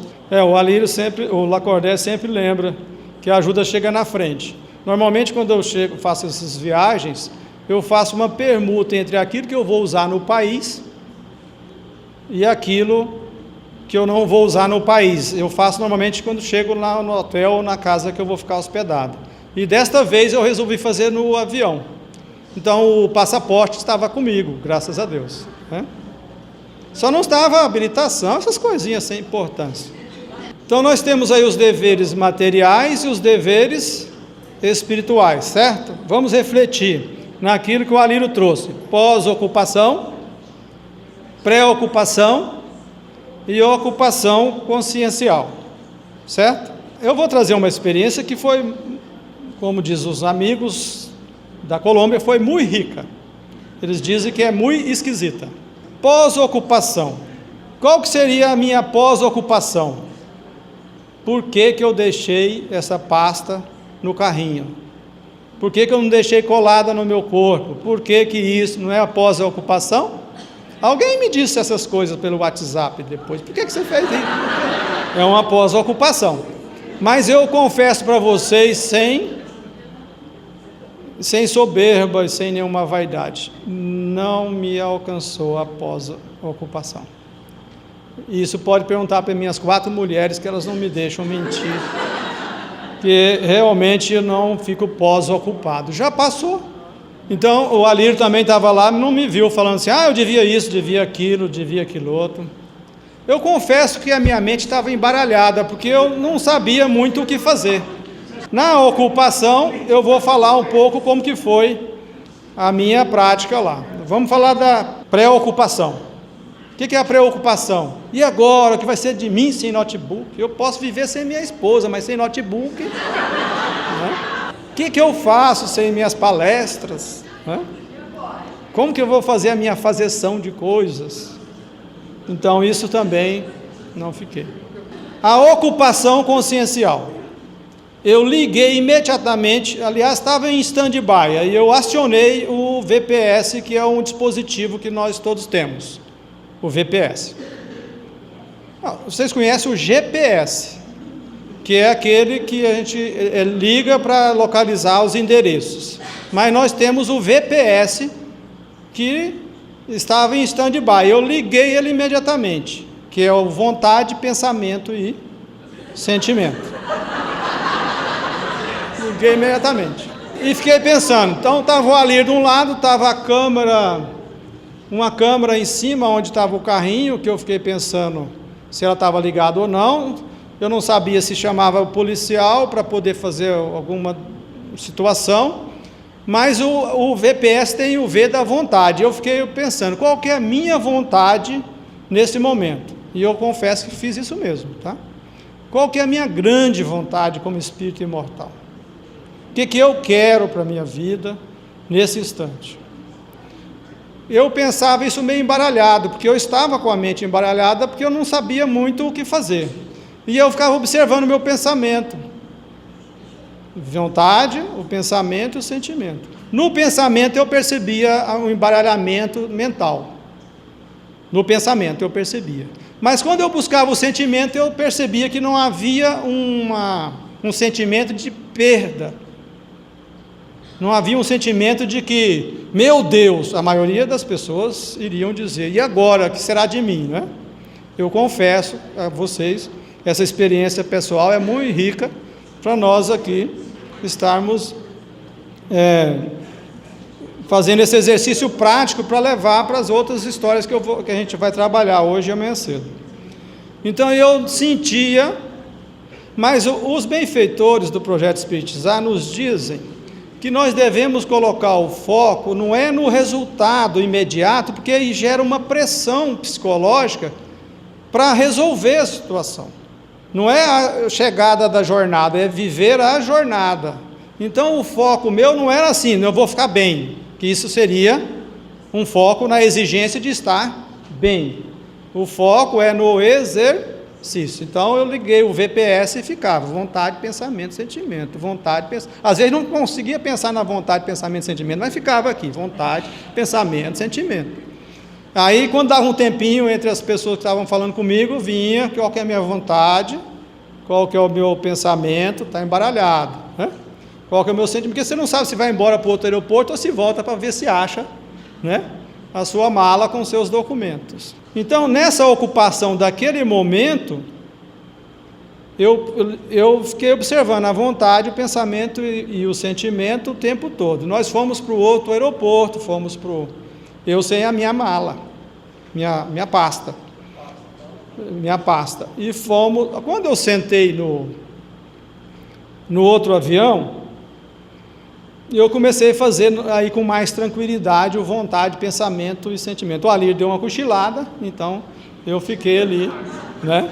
O Lacordaire sempre lembra que a ajuda chega na frente. Normalmente, quando eu faço essas viagens, eu faço uma permuta entre aquilo que eu vou usar no país e aquilo que eu não vou usar no país. Eu faço normalmente quando chego lá no hotel ou na casa que eu vou ficar hospedado. E desta vez eu resolvi fazer no avião. Então o passaporte estava comigo, graças a Deus, né? Só não estava a habilitação, essas coisinhas sem importância. Então nós temos aí os deveres materiais e os deveres espirituais, certo? Vamos refletir naquilo que o Alírio trouxe: pós-ocupação, pré-ocupação e ocupação consciencial, certo? Eu vou trazer uma experiência que foi, como diz os amigos da Colômbia, foi muito rica. Eles dizem que é muito esquisita. Pós-ocupação. Qual que seria a minha pós-ocupação? Por que que eu deixei essa pasta no carrinho? Por que que eu não deixei colada no meu corpo? Por que que isso não é a pós-ocupação? Alguém me disse essas coisas pelo WhatsApp depois. Por que que você fez isso? É uma pós-ocupação. Mas eu confesso para vocês, sem soberba e sem nenhuma vaidade, não me alcançou a pós-ocupação. Isso pode perguntar para minhas 4 mulheres, que elas não me deixam mentir, que realmente eu não fico pós-ocupado. Já passou. Então o Alírio também estava lá, não me viu falando assim: eu devia isso, devia aquilo outro. Eu confesso que a minha mente estava embaralhada, porque eu não sabia muito o que fazer. Na ocupação, eu vou falar um pouco como que foi a minha prática lá. Vamos falar da pré-ocupação. O que é a preocupação? E agora, o que vai ser de mim sem notebook? Eu posso viver sem minha esposa, mas sem notebook, né? O que eu faço sem minhas palestras, né? Como que eu vou fazer a minha fazeção de coisas? Então, isso também não fiquei. A ocupação consciencial. Eu liguei imediatamente, aliás, estava em stand-by, aí eu acionei o VPS, que é um dispositivo que nós todos temos, o VPS. Vocês conhecem o GPS, que é aquele que a gente liga para localizar os endereços. Mas nós temos o VPS, que estava em stand-by. Eu liguei ele imediatamente, que é o vontade, pensamento e sentimento. Liguei imediatamente. E fiquei pensando. Então estava o Alírio de um lado, estava a câmera, uma câmera em cima, onde estava o carrinho, que eu fiquei pensando se ela estava ligada ou não. Eu não sabia se chamava o policial para poder fazer alguma situação, mas o VPS tem o V da vontade. Eu fiquei pensando, qual que é a minha vontade nesse momento? E eu confesso que fiz isso mesmo, tá? Qual que é a minha grande vontade como espírito imortal? O que eu quero para a minha vida nesse instante? Eu pensava isso meio embaralhado, porque eu estava com a mente embaralhada, porque eu não sabia muito o que fazer. E eu ficava observando o meu pensamento. Vontade, o pensamento e o sentimento. No pensamento eu percebia um embaralhamento mental. No pensamento eu percebia. Mas quando eu buscava o sentimento, eu percebia que não havia um sentimento de perda. Não havia um sentimento de que, meu Deus, a maioria das pessoas iriam dizer, e agora, o que será de mim, né? Eu confesso a vocês, essa experiência pessoal é muito rica para nós aqui estarmos fazendo esse exercício prático para levar para as outras histórias que a gente vai trabalhar hoje e amanhã cedo. Então eu sentia, mas os benfeitores do Projeto Espiritizar nos dizem que nós devemos colocar o foco não é no resultado imediato, porque aí gera uma pressão psicológica para resolver a situação. Não é a chegada da jornada, é viver a jornada. Então o foco meu não era assim, eu vou ficar bem, que isso seria um foco na exigência de estar bem. O foco é no exercício. Então eu liguei o VPS e ficava vontade, pensamento, sentimento, vontade, pensamento. Às vezes não conseguia pensar na vontade, pensamento, sentimento, mas ficava aqui, vontade, pensamento, sentimento. Aí quando dava um tempinho entre as pessoas que estavam falando comigo, vinha qual que é a minha vontade, qual que é o meu pensamento, está embaralhado, né? Qual que é o meu sentimento, porque você não sabe se vai embora para outro aeroporto ou se volta para ver se acha, né, a sua mala com seus documentos. Então, nessa ocupação daquele momento, eu fiquei observando a vontade, o pensamento e o sentimento o tempo todo. Nós fomos para o outro aeroporto, eu sem a minha mala, minha pasta, e fomos, quando eu sentei no outro avião, eu comecei a fazer aí com mais tranquilidade, vontade, pensamento e sentimento. O Alir deu uma cochilada, então eu fiquei ali, né?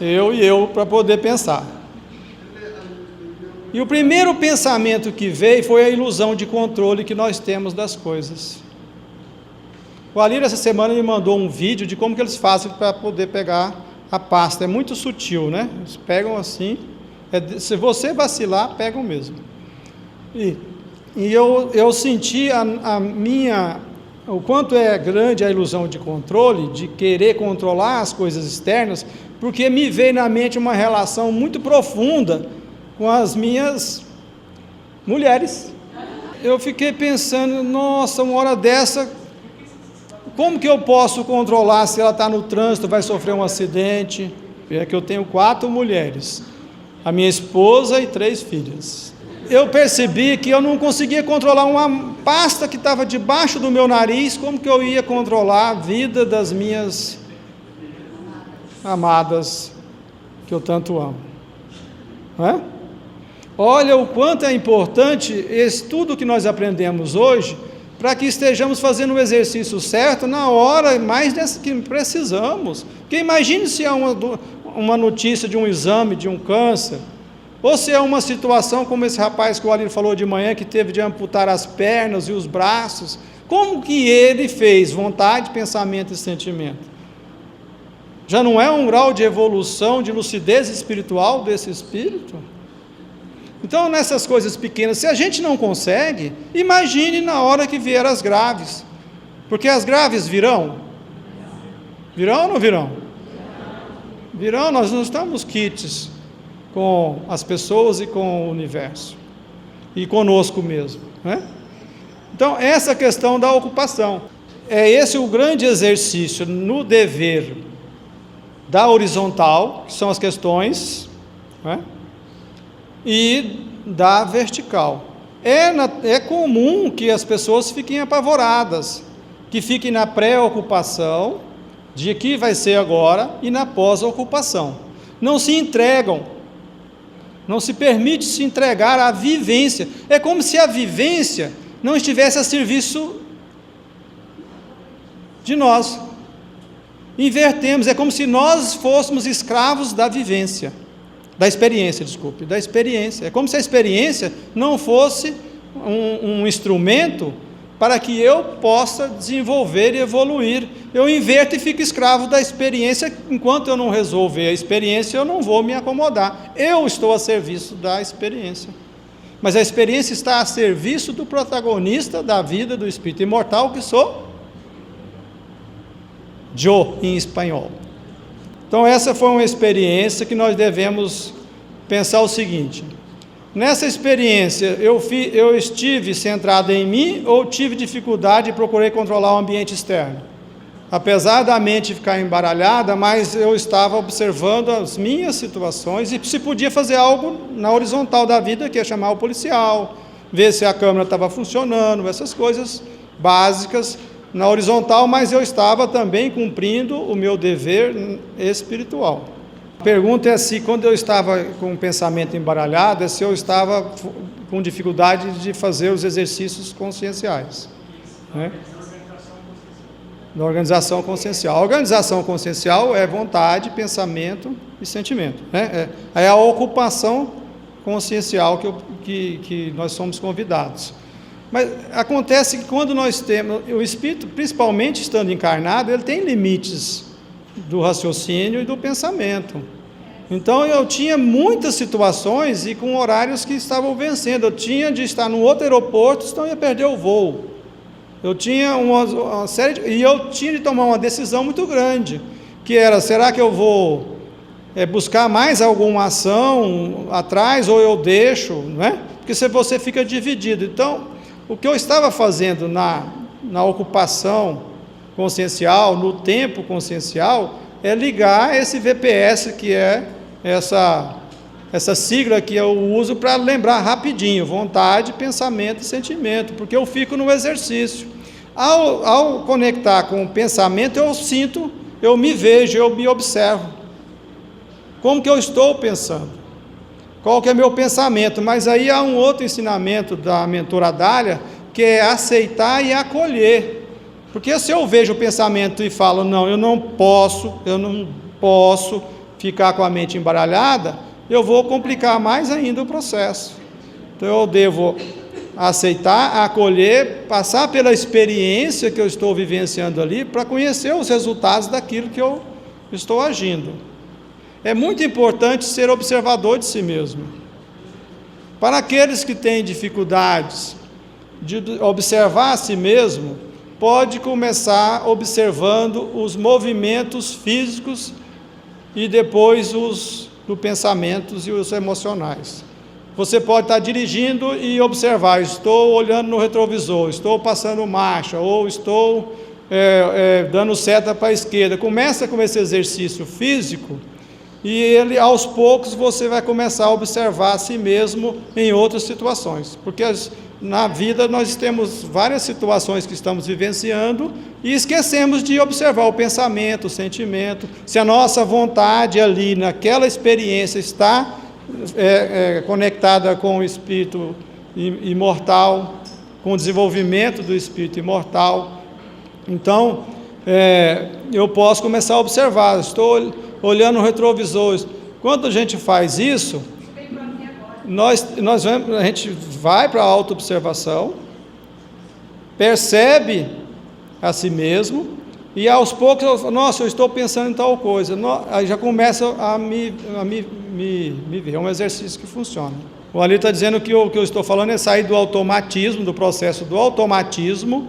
Eu para poder pensar. E o primeiro pensamento que veio foi a ilusão de controle que nós temos das coisas. O Alir essa semana me mandou um vídeo de como que eles fazem para poder pegar a pasta. É muito sutil, né? Eles pegam assim, se você vacilar, pegam mesmo. E eu senti o quanto é grande a ilusão de controle, de querer controlar as coisas externas, porque me veio na mente uma relação muito profunda com as minhas mulheres. Eu fiquei pensando, nossa, uma hora dessa, como que eu posso controlar se ela está no trânsito, vai sofrer um acidente? É que eu tenho 4 mulheres, a minha esposa e 3 filhas. Eu percebi que eu não conseguia controlar uma pasta que estava debaixo do meu nariz, como que eu ia controlar a vida das minhas amadas, que eu tanto amo? Não é? Olha o quanto é importante tudo que nós aprendemos hoje, para que estejamos fazendo o exercício certo na hora mais dessa que precisamos. Porque imagine se é uma notícia de um exame, de um câncer, ou se é uma situação como esse rapaz que o Alir falou de manhã, que teve de amputar as pernas e os braços. Como que ele fez? Vontade, pensamento e sentimento. Já não é um grau de evolução, de lucidez espiritual desse espírito? Então, nessas coisas pequenas, se a gente não consegue, imagine na hora que vier as graves. Porque as graves virão? Virão ou não virão? Virão, nós não estamos quites com as pessoas e com o universo, e conosco mesmo, né? Então, essa questão da ocupação, é esse o grande exercício no dever da horizontal, que são as questões, né? E da vertical. É comum que as pessoas fiquem apavoradas, que fiquem na pré-ocupação, de que vai ser agora, e na pós-ocupação. Não se entregam, não se permite se entregar à vivência. É como se a vivência não estivesse a serviço de nós. Invertemos, é como se nós fôssemos escravos da vivência, da experiência. É como se a experiência não fosse um instrumento para que eu possa desenvolver e evoluir. Eu inverto e fico escravo da experiência. Enquanto eu não resolver a experiência, eu não vou me acomodar. Eu estou a serviço da experiência. Mas a experiência está a serviço do protagonista da vida do espírito imortal, que sou eu, em espanhol. Então, essa foi uma experiência que nós devemos pensar o seguinte: nessa experiência, eu estive centrado em mim ou tive dificuldade e procurei controlar o ambiente externo? Apesar da mente ficar embaralhada, mas eu estava observando as minhas situações e se podia fazer algo na horizontal da vida, que é chamar o policial, ver se a câmera estava funcionando, essas coisas básicas na horizontal, mas eu estava também cumprindo o meu dever espiritual. A pergunta é se, quando eu estava com o pensamento embaralhado, se eu estava com dificuldade de fazer os exercícios conscienciais, né? Da organização consciencial. A organização consciencial é vontade, pensamento e sentimento, né? É a ocupação consciencial que nós somos convidados. Mas acontece que quando nós temos, o espírito, principalmente estando encarnado, ele tem limites do raciocínio e do pensamento. Então eu tinha muitas situações e com horários que estavam vencendo. Eu tinha de estar num outro aeroporto, senão eu ia perder o voo. Eu tinha uma série e eu tinha de tomar uma decisão muito grande, que era: será que eu vou buscar mais alguma ação atrás, ou eu deixo, não é? Porque se você fica dividido. Então, o que eu estava fazendo na ocupação consciencial, no tempo consciencial, é ligar esse VPS, que é essa sigla que eu uso para lembrar rapidinho: vontade, pensamento e sentimento, porque eu fico no exercício. Ao conectar com o pensamento, eu sinto, eu me vejo, eu me observo. Como que eu estou pensando? Qual que é meu pensamento? Mas aí há um outro ensinamento da mentora Dália, que é aceitar e acolher. Porque se eu vejo o pensamento e falo, não, eu não posso ficar com a mente embaralhada, eu vou complicar mais ainda o processo. Então eu devo aceitar, acolher, passar pela experiência que eu estou vivenciando ali, para conhecer os resultados daquilo que eu estou agindo. É muito importante ser observador de si mesmo. Para aqueles que têm dificuldades de observar a si mesmo, pode começar observando os movimentos físicos e depois os pensamentos e os emocionais. Você pode estar dirigindo e observar: estou olhando no retrovisor, estou passando marcha, ou estou dando seta para a esquerda. Começa com esse exercício físico, e ele, aos poucos, você vai começar a observar a si mesmo em outras situações, porque na vida nós temos várias situações que estamos vivenciando e esquecemos de observar o pensamento, o sentimento. Se a nossa vontade ali, naquela experiência, está conectada com o espírito imortal, com o desenvolvimento do espírito imortal, então eu posso começar a observar. Estou olhando no retrovisor. Quando a gente faz isso, a gente vai para a autoobservação, percebe a si mesmo, e aos poucos, eu estou pensando em tal coisa, aí já começa a me ver. É um exercício que funciona. O Ali está dizendo que o que eu estou falando é sair do automatismo, do processo do automatismo,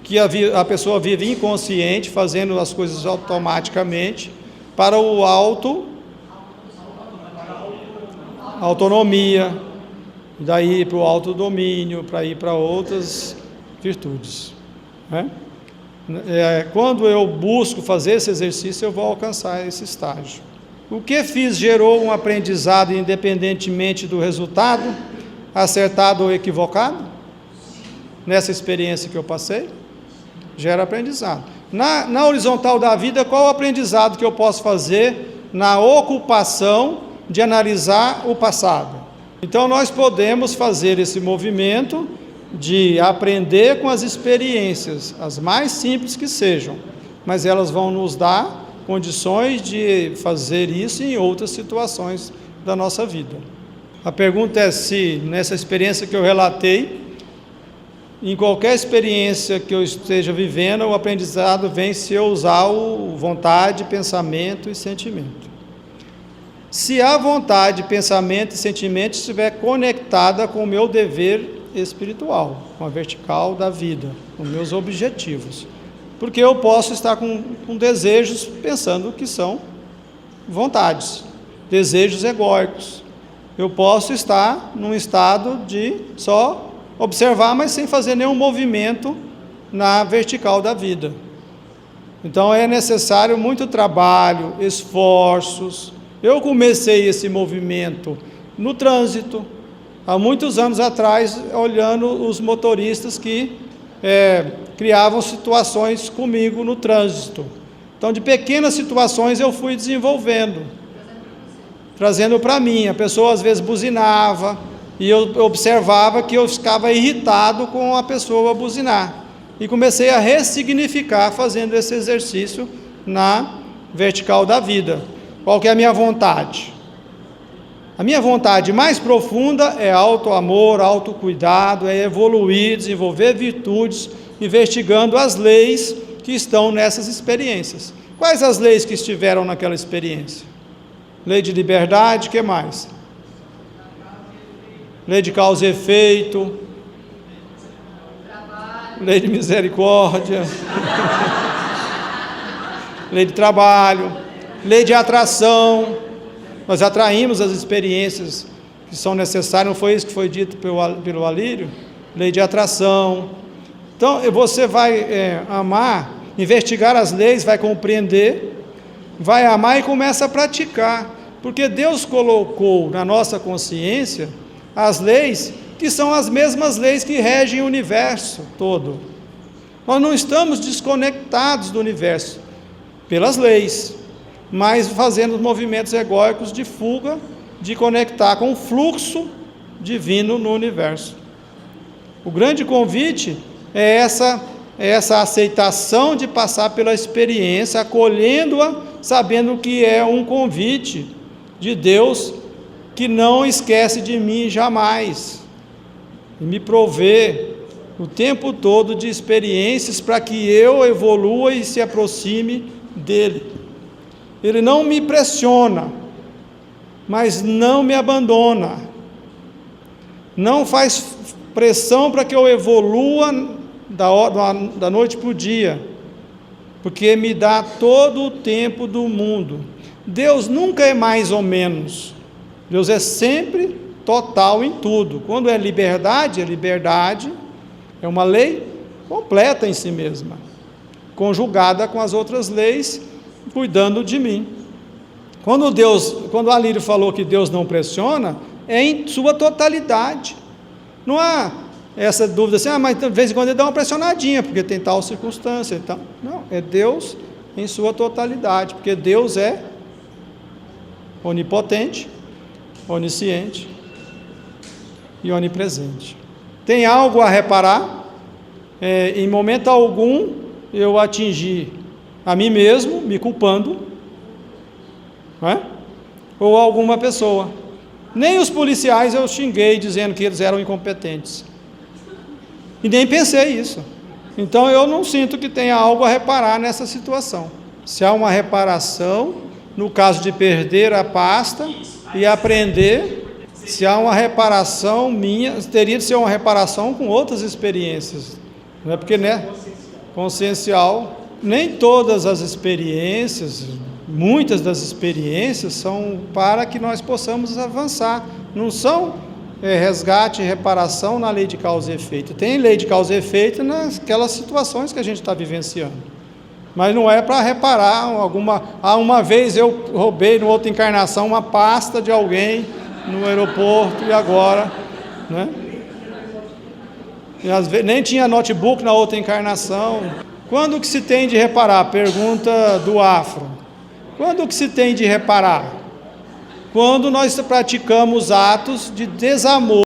que a pessoa vive inconsciente, fazendo as coisas automaticamente, para o autonomia, daí para o autodomínio, para ir para outras virtudes, né? Quando eu busco fazer esse exercício, eu vou alcançar esse estágio. O que fiz gerou um aprendizado independentemente do resultado, acertado ou equivocado? Nessa experiência que eu passei, gera aprendizado. Na horizontal da vida, qual o aprendizado que eu posso fazer na ocupação de analisar o passado? Então nós podemos fazer esse movimento de aprender com as experiências, as mais simples que sejam, mas elas vão nos dar condições de fazer isso em outras situações da nossa vida. A pergunta é se nessa experiência que eu relatei, em qualquer experiência que eu esteja vivendo, o aprendizado vem se eu usar o vontade, pensamento e sentimento. Se a vontade, pensamento e sentimento estiver conectada com o meu dever espiritual, com a vertical da vida, com meus objetivos. Porque eu posso estar com desejos pensando que são vontades, desejos egóicos. Eu posso estar num estado de só observar, mas sem fazer nenhum movimento na vertical da vida. Então é necessário muito trabalho, esforços. Eu comecei esse movimento no trânsito, há muitos anos atrás, olhando os motoristas que criavam situações comigo no trânsito. Então, de pequenas situações eu fui desenvolvendo, trazendo para mim. A pessoa às vezes buzinava, e eu observava que eu ficava irritado com a pessoa buzinar. E comecei a ressignificar fazendo esse exercício na vertical da vida. Qual que é a minha vontade? A minha vontade mais profunda é auto-amor, autocuidado, é evoluir, desenvolver virtudes, investigando as leis que estão nessas experiências. Quais as leis que estiveram naquela experiência? Lei de liberdade, o que mais? Lei de causa e efeito, lei de misericórdia, lei de trabalho, lei de atração, Nós atraímos as experiências que são necessárias, não foi isso que foi dito pelo Alírio? Lei de atração. Então, você vai amar, investigar as leis, vai compreender, vai amar e começa a praticar, porque Deus colocou na nossa consciência as leis que são as mesmas leis que regem o universo todo. Nós não estamos desconectados do universo pelas leis, mas fazendo movimentos egóicos de fuga, de conectar com o fluxo divino no universo. O grande convite é essa aceitação de passar pela experiência, acolhendo-a, sabendo que é um convite de Deus que não esquece de mim jamais, e me provê o tempo todo de experiências para que eu evolua e se aproxime dele. Ele não me pressiona, mas não me abandona, não faz pressão para que eu evolua da noite para o dia, porque me dá todo o tempo do mundo. Deus nunca é mais ou menos, Deus é sempre total em tudo. Quando é liberdade, é uma lei completa em si mesma, conjugada com as outras leis, cuidando de mim. Quando o Alírio falou que Deus não pressiona, é em sua totalidade. Não há essa dúvida assim, mas de vez em quando ele dá uma pressionadinha, porque tem tal circunstância. Então, não, é Deus em sua totalidade, porque Deus é onipotente, onisciente e onipresente. Tem algo a reparar? Em momento algum eu atingi a mim mesmo, me culpando, não é? Ou alguma pessoa. Nem os policiais eu xinguei dizendo que eles eram incompetentes. E nem pensei isso. Então eu não sinto que tenha algo a reparar nessa situação. Se há uma reparação, no caso de perder a pasta e aprender, se há uma reparação minha, teria de ser uma reparação com outras experiências. Não é porque, né? Consciencial. Nem todas as experiências, muitas das experiências são para que nós possamos avançar. Não são resgate e reparação na lei de causa e efeito. Tem lei de causa e efeito naquelas situações que a gente está vivenciando. Mas não é para reparar alguma... uma vez eu roubei, numa outra encarnação, uma pasta de alguém no aeroporto, e agora, né? E às vezes, nem tinha notebook na outra encarnação. Quando que se tem de reparar? Pergunta do Afro. Quando que se tem de reparar? Quando nós praticamos atos de desamor